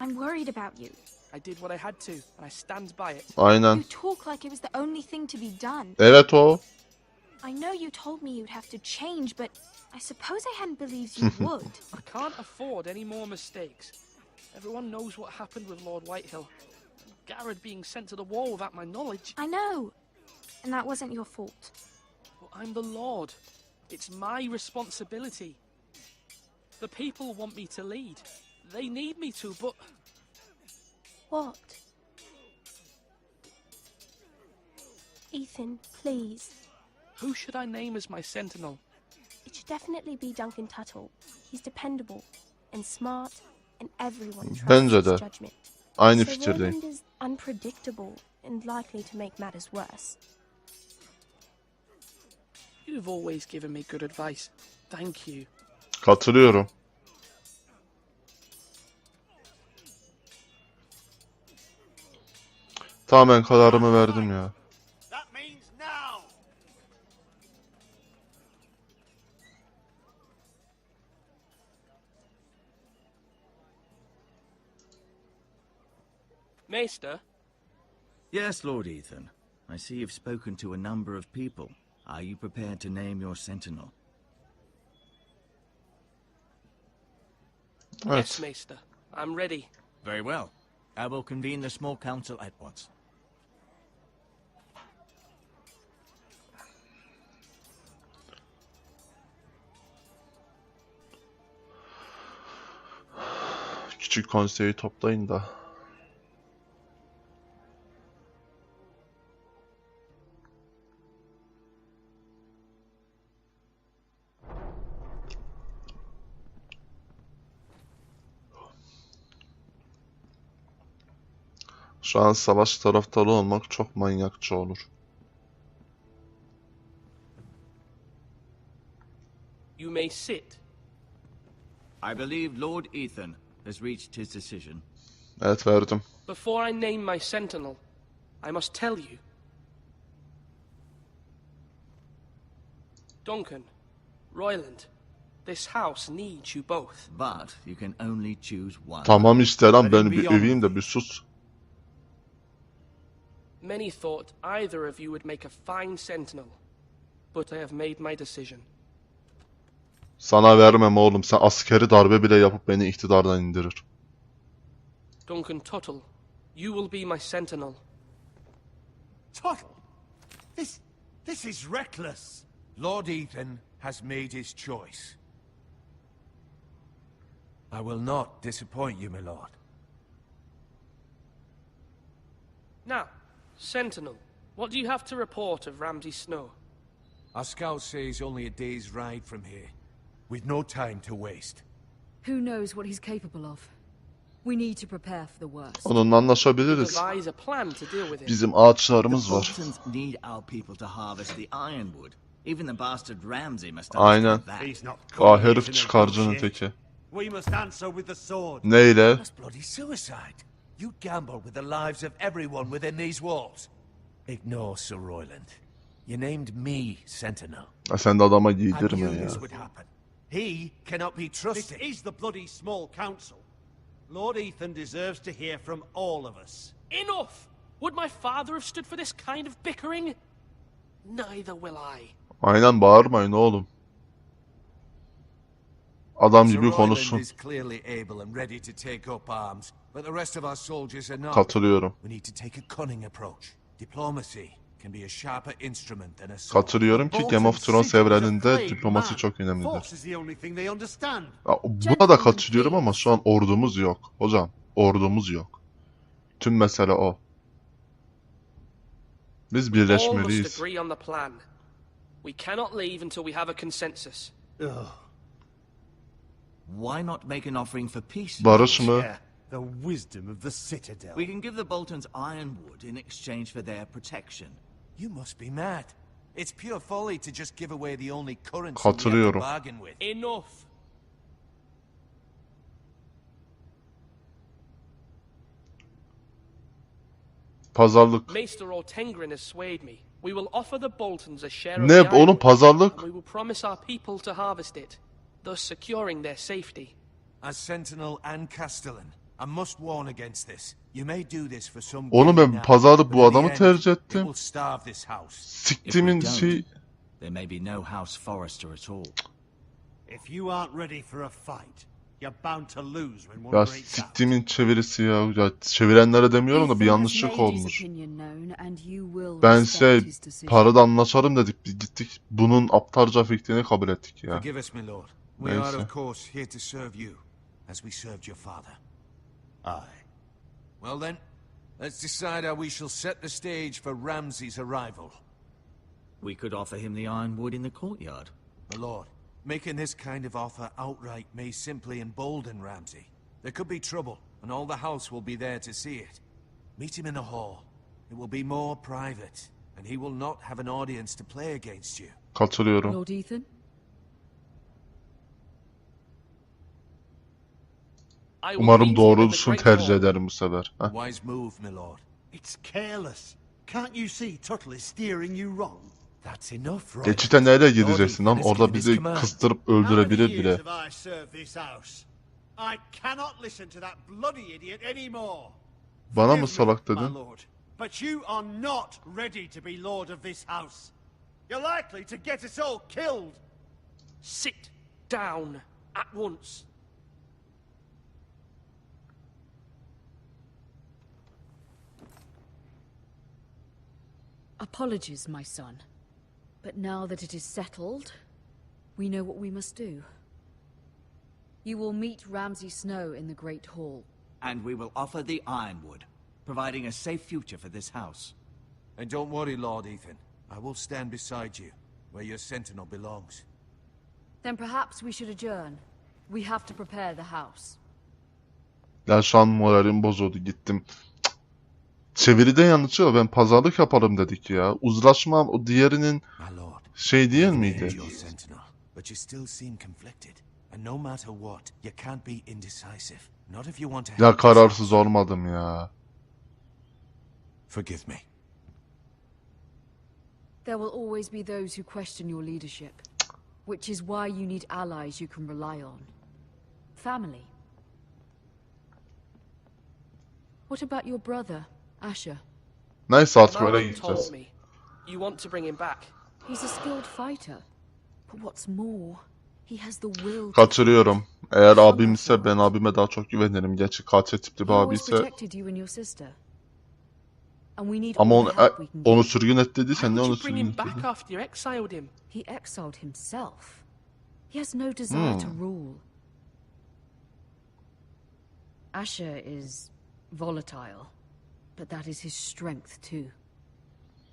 I'm worried about you. I did what I had to, and I stand by it. Aynen. You talk like it was the only thing to be done. Evet o. I know you told me you'd have to change, but I suppose I hadn't believed you would. I can't afford any more mistakes. Everyone knows what happened with Lord Whitehill. Garrett being sent to the war without my knowledge. I know. And that wasn't your fault. But I'm the Lord. It's my responsibility. The people want me to lead. They need me to, but... What? Ethan, please. Who should I name as my sentinel? It should definitely be Duncan Tuttle. He's dependable and smart, and everyone trusts Bence his de. judgment. Aynı Sir fikirdeyim. Roland is unpredictable and likely to make matters worse. You've always given me good advice. Thank you. Katılıyorum. Tamamen kararımı verdim ya. That means now. Maester? Yes, Lord Ethan. I see you've spoken to a number of people. Are you prepared to name your sentinel? Yes, Maester. I'm ready. Very well. I will convene the small council at once. Küçük konseyi toplayın da. Şu an savaş taraftarı olmak çok manyakça olur. You may sit. I believe Lord Ethan has reached his decision. Evet, verdim. Before I name my sentinel, I must tell you. Duncan, Royland, this house needs you both. But you can only choose one. Tamam işte lan, ben bir öveyim de bir sus. Many thought either of you would make a fine sentinel, but I have made my decision. Sana vermem oğlum, sen askeri darbe bile yapıp beni iktidardan indirir. Duncan Tuttle, you will be my sentinel. Tuttle? This is reckless. Lord Ethan has made his choice. I will not disappoint you, my lord. Now, Sentinel, what do you have to report of Ramsay Snow? Our scouts say he's only a day's ride from here. We've no time to waste. Who knows what he's capable of? We need to prepare for the worst. Onunla anlaşabiliriz. Devise a plan to deal with it. Bizim ağaçlarımız The var. Boltons need our people to harvest the ironwood. Even the bastard Ramsay must Aynen. understand that. He's not Aa, coming herif here to çıkarcının negotiate. teki. We must answer with the sword. Neyle? That's bloody suicide. You gamble with the lives of everyone within these walls. Ignore Sir Royland. You named me Sentinel. Sen de adama I giydirme knew ya. this would happen. He cannot be This trusted. is the bloody small council. Lord Ethan deserves to hear from all of us. Enough! Would my father have stood for this kind of bickering? Neither will I. Aynen, bağırmayın oğlum. Adam Sir gibi Royland konuşsun. is clearly able and ready to take up arms, but the rest of our soldiers are not. Katılıyorum. We need to take a cunning approach. Diplomacy can be a sharper instrument than a sword. Katılıyorum ki Game of Thrones evreninde diplomasi çok önemlidir. Force is the only thing they understand. Buna da katılıyorum ama şu an ordumuz yok. Hocam, ordumuz yok. Tüm mesele o. Biz All must birleşmeliyiz. agree on the plan. We cannot leave until we have a consensus. Why not make an offering for peace? Barış mı? Yeah, the wisdom of the Citadel. We can give the Boltons ironwood in exchange for their protection. You must be mad. It's pure folly to just give away the only currency we have to Katılıyorum. bargain with. Enough! Pazarlık. Maester Ortengrin has swayed me. We will offer the Boltons a share of Ne the oğlum, ironwood, pazarlık? and we will promise our people to harvest it, thus securing their safety. As Sentinel and Castellan, I must warn against this. You may do this for some Oğlum, gain ben now, pazarlık but bu in the adamı end, tercih it ettim. will starve this house. Siktimin If we şey... don't, there may be no House Forrester at all. If you aren't ready for a fight, you're bound to lose when one Ya breaks out. siktimin çevirisi ya. Ya çevirenlere demiyorum da bir Ethan has yanlışlık made his olmuş. opinion known and you will Ben respect his decision. parada anlaşalım dedik. Biz gittik. Bunun aptalca fikrini kabul ettik ya. Forgive us, my lord. We are Neyse. of course here to serve you, as we served your father. Aye. Well then, let's decide how we shall set the stage for Ramsay's arrival. We could offer him the ironwood in the courtyard. My lord, making this kind of offer outright may simply embolden Ramsay. There could be trouble, and all the house will be there to see it. Meet him in a hall. It will be more private, and he will not have an audience to play against you. Katılıyorum. Lord Ethan? I will Umarım meet him in the doğrusunu Great tercih Hall. ederim bu sefer. Heh. Wise move, my lord. It's careless. Can't you see Tuttle is steering you wrong? That's enough, right? Geçite neyle gideceksin lan? Lord Ethan has Orada given his bizi command. kıstırıp How many öldürebilir years bile. have I served this house? I cannot listen to that bloody idiot anymore. Bana Forgive mı me, salak my dedin? lord, but you are not ready to be lord of this house. You're likely to get us all killed. Sit down at once. Apologies, my son. But now that it is settled, we know what we must do. You will meet Ramsay Snow in the Great Hall. And we will offer the ironwood, providing a safe future for this house. And don't worry, Lord Ethan. I will stand beside you, where your sentinel belongs. Then perhaps we should adjourn. We have to prepare the house. Ya şu an moralim bozuldu, gittim. Cık. Çeviride yanlışıyor. Ben pazarlık yapalım dedik ya. Uzlaşma o diğerinin My lord, şey değil I named miydi? your sentinel, but you still seem conflicted. And no matter what, you can't be indecisive. Not if you want to help Ya this kararsız house. olmadım ya. Forgive me. There will always be those who question your leadership, which is why you need allies you can rely on. Family. What about your brother, Asher? Neyse artık öyle Marlon gideceğiz. told me you want to bring him back. He's a skilled fighter. But what's more, he has the will to... Kaçırıyorum. Eğer abimse ben abime daha çok güvenirim. Gerçi katil tipli He bir always abiyse. protected you and your sister. And we need Ama all onu, the help we can onu get. sürgün et dediysen Why ne would onu you bring sürgün him et back dedin? after you exiled him? He exiled himself. He has no desire to rule. Asher is volatile, but that is his strength too.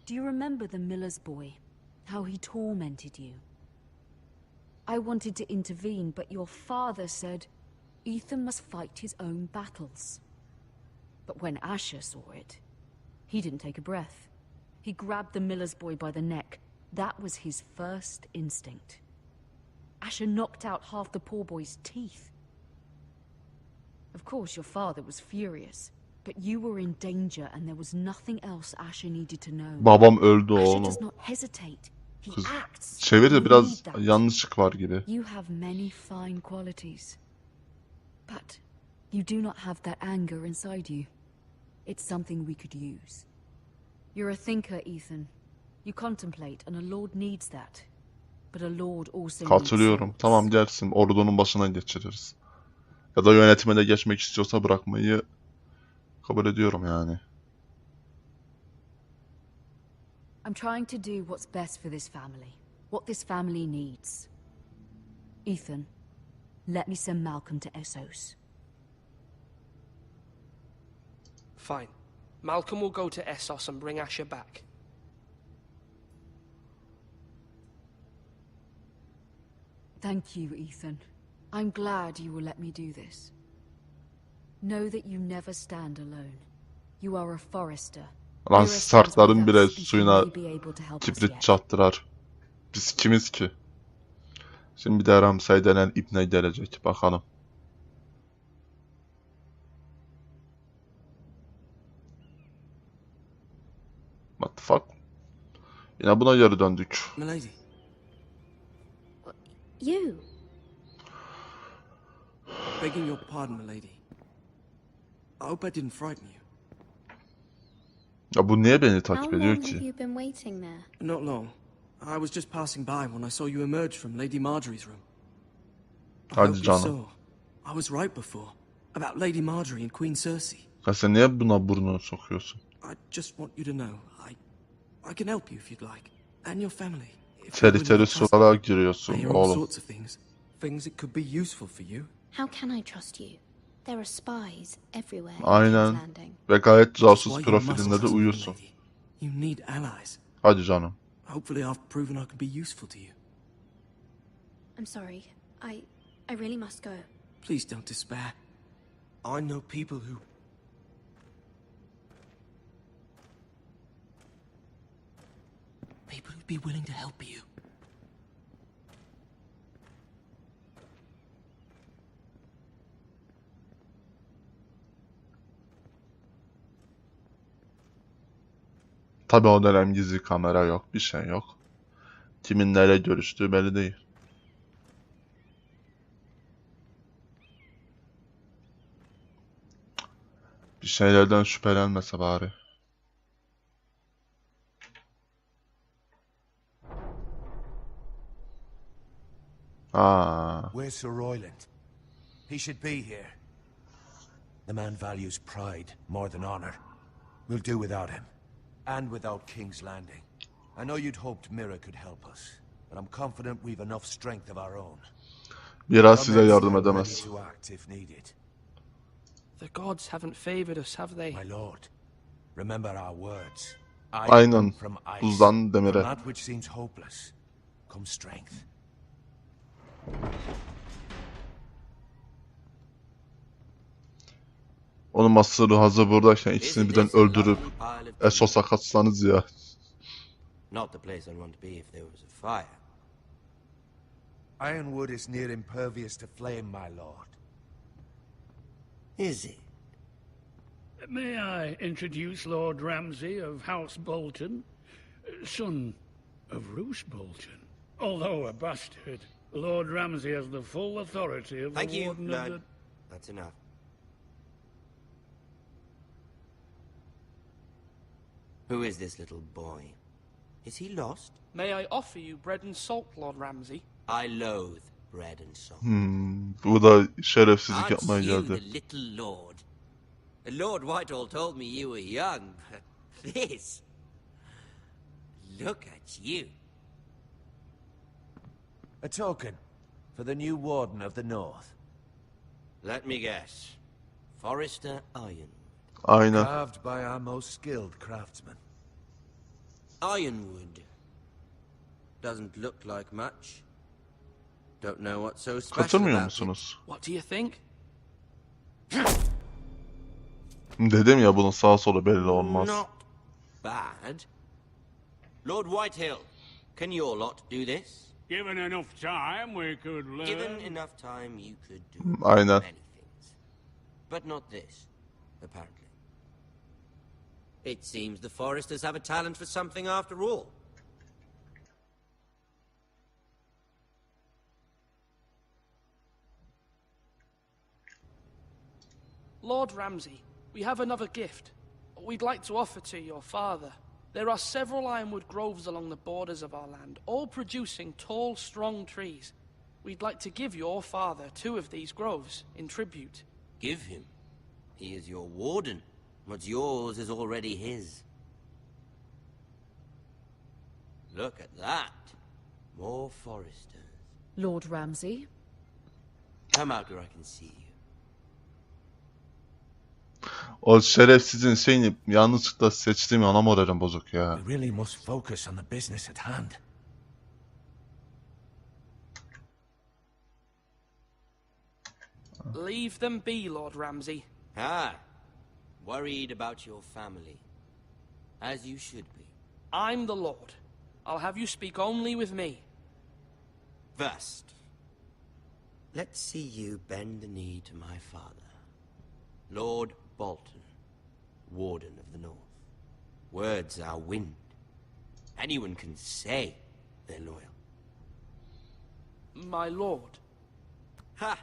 Do you remember the miller's boy? How he tormented you. I wanted to intervene, but your father said Ethan must fight his own battles. But when Asher saw it, he didn't take a breath. He grabbed the miller's boy by the neck. That was his first instinct. Asher knocked out half the poor boy's teeth. Of course, your father was furious, but you were in danger and there was nothing else Asher needed to know. Babam öldü Asher oğlum. does not hesitate. He Kız acts. çeviride biraz yanlışlık var gibi. You have many fine qualities, but you do not have that anger inside you. It's something we could use. You're a thinker, Ethan. You contemplate, and a lord needs that. But a lord also Katılıyorum. needs Tamam gelsin. Ordunun başına geçiririz. Ya da yönetime de geçmek istiyorsa bırakmayı kabul ediyorum yani. I'm trying to do what's best for this family. What this family needs. Ethan, let me send Malcolm to Essos. Fine. Malcolm will go to Essos and bring Asher back. Thank you, Ethan. I'm glad you will let me do this. Know that you never stand alone. You are a Forrester. Lan Starkların bile suyuna kibrit çattırar. Biz kimiz ki? Şimdi bir de Ramsay denen ibne gelecek. Bakalım. What the fuck? Yine buna geri döndük. Milady. You? Begging your pardon, milady. I hope I didn't frighten you. Ya bu niye beni takip How ediyor long have ki? you been waiting there? Not long. I was just passing by when I saw you emerge from Lady Marjorie's room. I Hadi hope you canım. saw. I was right before. About Lady Marjorie and Queen Cersei. Ya sen niye buna burnunu sokuyorsun? I just want you to know, I can help you if you'd like. And your family. If you're Tehlikeli willing to trust me. sulara I giriyorsun hear all oğlum. sorts of things. Things that could be useful for you. How can I trust you? There are spies everywhere in Aynen. King's Landing. Ve gayet Which is casus why you must profilinde de trust me, uyuyorsun. lady. You need allies. Hadi canım. Hopefully I've proven I can be useful to you. I'm sorry. I really must go. Please don't despair. I know people who'd be willing to help you. Tabii o dönem gizli kamera yok, bir şey yok. Kimin nereye görüştüğü belli değil. Bir şeylerden şüphelenmese bari. Aa. Where's Sir Royland? He should be here. The man values pride more than honor. We'll do without him. And without King's Landing. I know you'd hoped Mira could help us, but I'm confident we've enough strength of our own. Biraz size yardım edemez. To act if needed. The gods haven't favored us, have they? My lord, remember our words. Aynen. From ice. Buzdan demire. From that which seems hopeless comes strength. Onun masırı hazır buradayken ikisini birden öldürüp Essos'a katsanız ya. Not the place I'd want to be if there was a fire. Ironwood is near impervious to flame, my lord. Is it? May I introduce Lord Ramsay of House Bolton, son of Roose Bolton. Although a bastard, Lord Ramsay has the full authority of Thank the you, Warden Lord. of the... That's enough. Who is this little boy? Is he lost? May I offer you bread and salt, Lord Ramsay? I loathe bread and salt. Bu da şerefsizlik Aren't yapmaya you geldi. the little lord? Lord Whitehall told me you were young, but this... Look at you. A token for the new Warden of the North. Let me guess. Forrester Iron. Aynen. Carved by our most skilled craftsmen. Ironwood. doesn't look like much. Don't know what's so special Katılmıyor about it. musunuz? What do you think? Dedim ya bunun sağ solu belli olmaz. Not bad. Lord Whitehill, can your lot do this? Given enough time, we could learn. Given enough time, you could do Aynen. many things. But not this, apparently. It seems the Foresters have a talent for something after all. Lord Ramsay, we have another gift. We'd like to offer to your father. There are several ironwood groves along the borders of our land, all producing tall, strong trees. We'd like to give your father 2 of these groves in tribute. Give him. He is your warden. What's yours is already his. Look at that. More Foresters. Lord Ramsay? Come out where I can see you. O şerefsizin şeyini yanlışlıkla seçtiğim ana moralim bozuk ya. We really must focus on the business at hand. Leave them be, Lord Ramsay. Ah, worried about your family. As you should be. I'm the Lord. I'll have you speak only with me. First, let's see you bend the knee to my father, Lord Bolton, Warden of the North. Words are wind. Anyone can say they're loyal. My lord. Ha!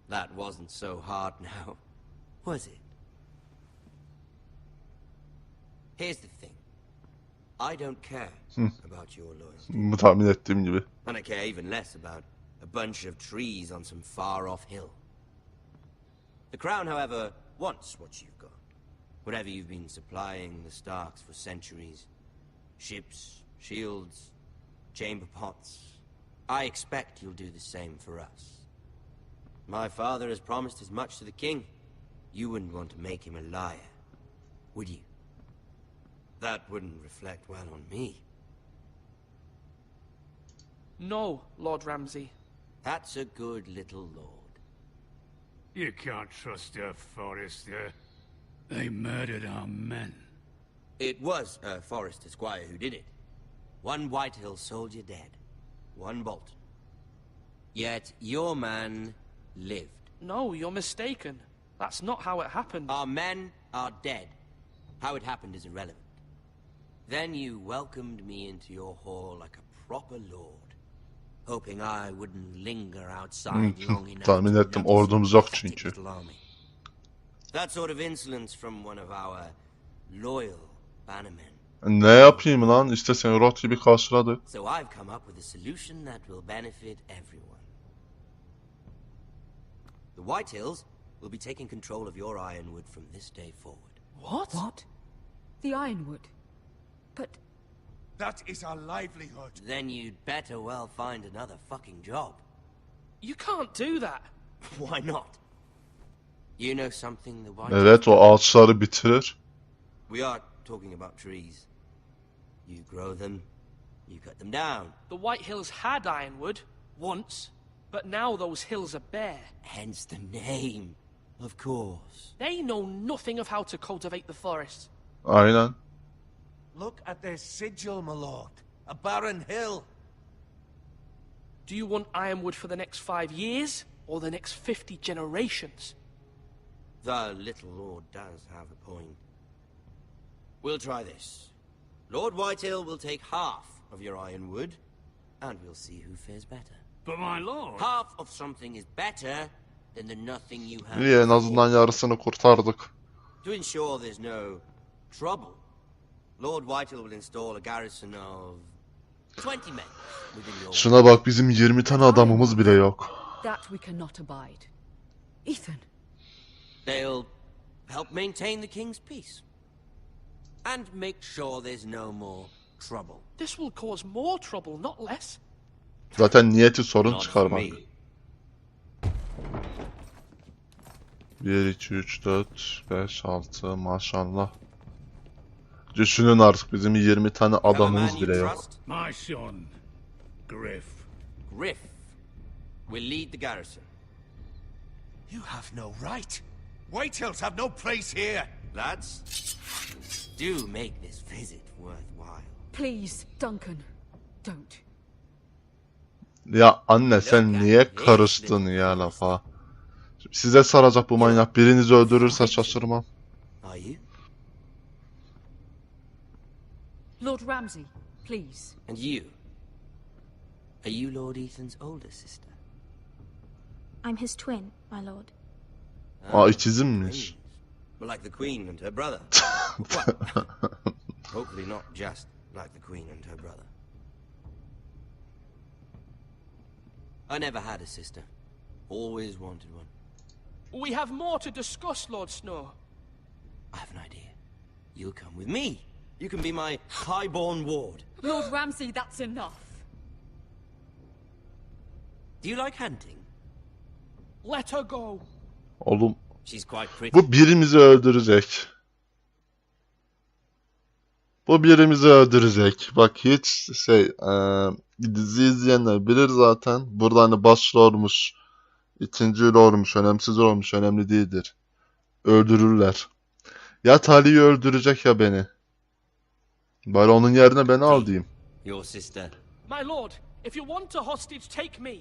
That wasn't so hard now, was it? Here's the thing. I don't care about your loyalty. Bu tahmin ettiğim gibi. And I care even less about a bunch of trees on some far-off hill. The Crown, however, wants what you've got. Whatever you've been supplying the Starks for centuries. Ships, shields, chamber pots. I expect you'll do the same for us. My father has promised as much to the king. You wouldn't want to make him a liar, would you? That wouldn't reflect well on me. No, Lord Ramsay. That's a good little lord. You can't trust a Forester. They murdered our men. It was a Forester squire who did it. 1 Whitehill soldier dead. 1 Bolton. Yet your man lived. No, you're mistaken. That's not how it happened. Our men are dead. How it happened is irrelevant. Then you welcomed me into your hall like a proper lord, hoping I wouldn't linger outside long enough. Tahmin ettim, ordumuz yok çünkü. That sort of insolence from one of our loyal bannermen. Ne yapayım lan? İşte seni rot gibi karşıladık. So I've come up with a solution that will benefit everyone. The Whitehills will be taking control of your ironwood from this day forward. What? What? The ironwood? But... That is our livelihood. Then you'd better well find another fucking job. You can't do that. Why not? You know something the White... Evet, o ağaçları bitirir. We are talking about trees. You grow them, you cut them down. The White Hills had ironwood, once, but now those hills are bare. Hence the name, of course. They know nothing of how to cultivate the forest. Aynen. Look at their sigil, my lord. A barren hill. Do you want ironwood for the next 5 years, or the next 50 generations? The little lord does have a point. We'll try this. Lord Whitehill will take half of your ironwood, and we'll see who fares better. But my lord... Half of something is better than the nothing you have. İyi, en azından yarısını kurtardık. To ensure there's no trouble, Lord Whitehill will install a garrison of 20 men within your... Şuna bak, bizim 20 tane adamımız bile yok. That we cannot abide. Ethan. They'll help maintain the king's peace. And make sure there's no more trouble. This will cause more trouble, not less. Zaten niyeti sorun çıkarmak. 1, 2, 3, 4, 5, 6 maşallah. Düşünün artık, bizim 20 tane adamımız bile yok. My son, Griff. Griff will lead the garrison. You have no right. Whitehills have no place here. Lads, do make this visit worthwhile. Please, Duncan, don't. Ya anne sen niye karıştın ya lafa? Size saracak bu manyak. Birinizi öldürürse şaşırmam. Are you? Lord Ramsay, please. And you? Are you Lord Ethan's older sister? I'm his twin, my lord. Aa ikizimmiş. Well, like the Queen and her brother. Hopefully not just like the Queen and her brother. I never had a sister. Always wanted one. We have more to discuss, Lord Snow. I have an idea. You'll come with me. You can be my highborn ward. Lord Ramsay, that's enough. Do you like hunting? Let her go. Oğlum She's quite pretty. bu birimizi öldürecek. Bu birimizi öldürecek. Bak hiç dizi izleyenler bilir zaten. Burada hani başrolmuş, ikinci rolmuş, önemsiz olmuş, önemli değildir. Öldürürler. Ya Tali'yi öldürecek ya beni. Bari onun yerine beni al diyeyim. Your sister. My lord, if you want a hostage, take me.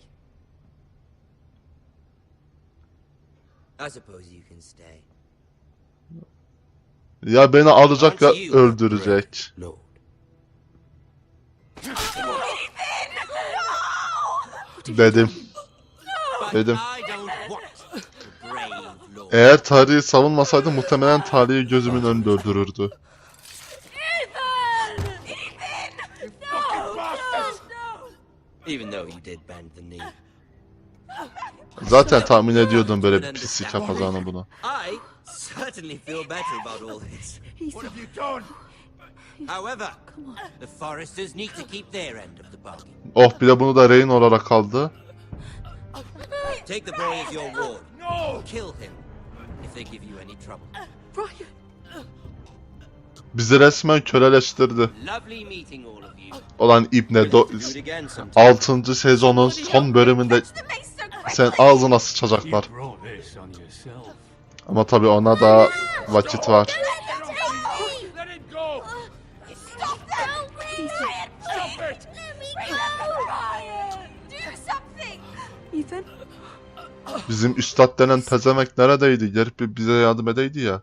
I suppose you can stay. Ya beni alacak ya öldürecek. Lord. Dedim. Dedim. I don't want a brave lord. Eğer Tali'yi savunmasaydı muhtemelen Tali'yi gözümün önünde öldürürdü. Even though you did bend the knee. Zaten tahmin ediyordum böyle bir pislik yapacağını bunu. I certainly feel better about all this. What have you done? However, the Foresters need to keep their end of the bargain. Oh bir de bunu da rehin olarak aldı. Take the boy as your ward. No! Kill him if they give you any trouble. Bizi resmen köleleştirdi. Lovely meeting all of you. Olan İbne 6. sezonun son bölümünde sen ağzına sıçacaklar. Ama tabii ona da vakit var. Bizim üstad denen pezemek neredeydi? Gelip bize yardım edeydi ya.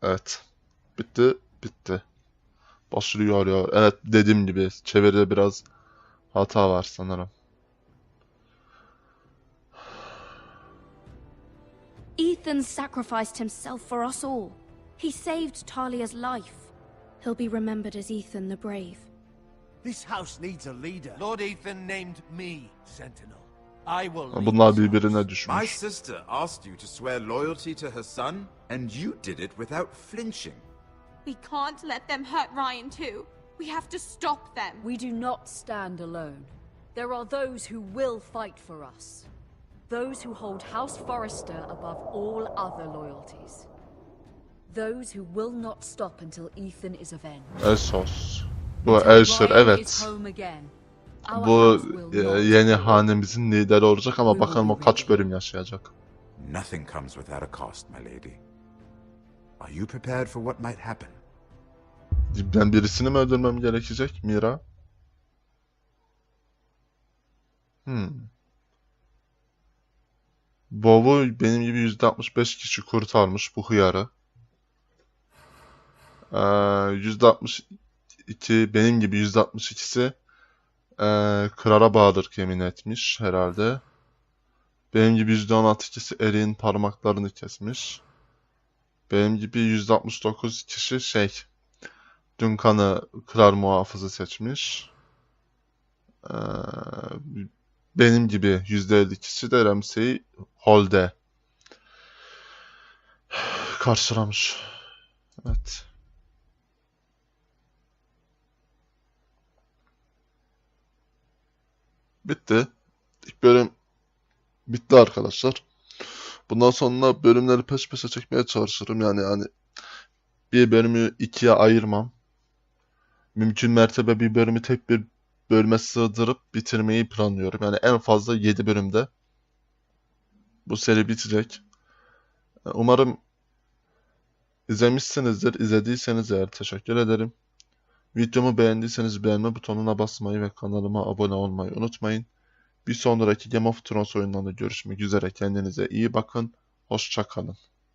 Evet. Bitti. Bitti. Başlıyor ya. Evet dediğim gibi çeviride biraz hata var sanırım. Ethan sacrificed himself for us all. He saved Talia's life. He'll be remembered as Ethan the Brave. This house needs a leader. Lord Ethan named me Sentinel. I will lead Bunlar this birbirine house. My düşmüş. sister asked you to swear loyalty to her son, and you did it without flinching. We can't let them hurt Ryan too. We have to stop them. We do not stand alone. There are those who will fight for us. Those who hold House Forrester above all other loyalties. Those who will not stop until Ethan is avenged. Essos. Bu Elşir evet. Bu yeni hanemizin lideri olacak ama bakalım o kaç bölüm yaşayacak. Nothing comes without a cost, my lady. Are you prepared for what might happen? Ben birisini mi öldürmem gerekecek Mira? Bob'u benim gibi %65 kişi kurtarmış bu hıyarı. %62 benim gibi %62'si Kral'a bağlıdır yemin etmiş herhalde. Benim gibi %16'sı Eri'nin parmaklarını kesmiş. Benim gibi %69 kişi Duncan'ı kral muhafızı seçmiş. Benim gibi %50 kişi de Ramsay'i Holde karşılamış. Evet. Bitti. İlk bölüm bitti arkadaşlar. Bundan sonra bölümleri peş peşe çekmeye çalışırım. Yani bir bölümü ikiye ayırmam. Mümkün mertebe bir bölümü tek bir bölüme sığdırıp bitirmeyi planlıyorum. Yani en fazla 7 bölümde bu seri bitecek. Umarım izlemişsinizdir. İzlediyseniz eğer teşekkür ederim. Videomu beğendiyseniz beğenme butonuna basmayı ve kanalıma abone olmayı unutmayın. Bir sonraki Game of Thrones oyunlarında görüşmek üzere. Kendinize iyi bakın. Hoşça kalın.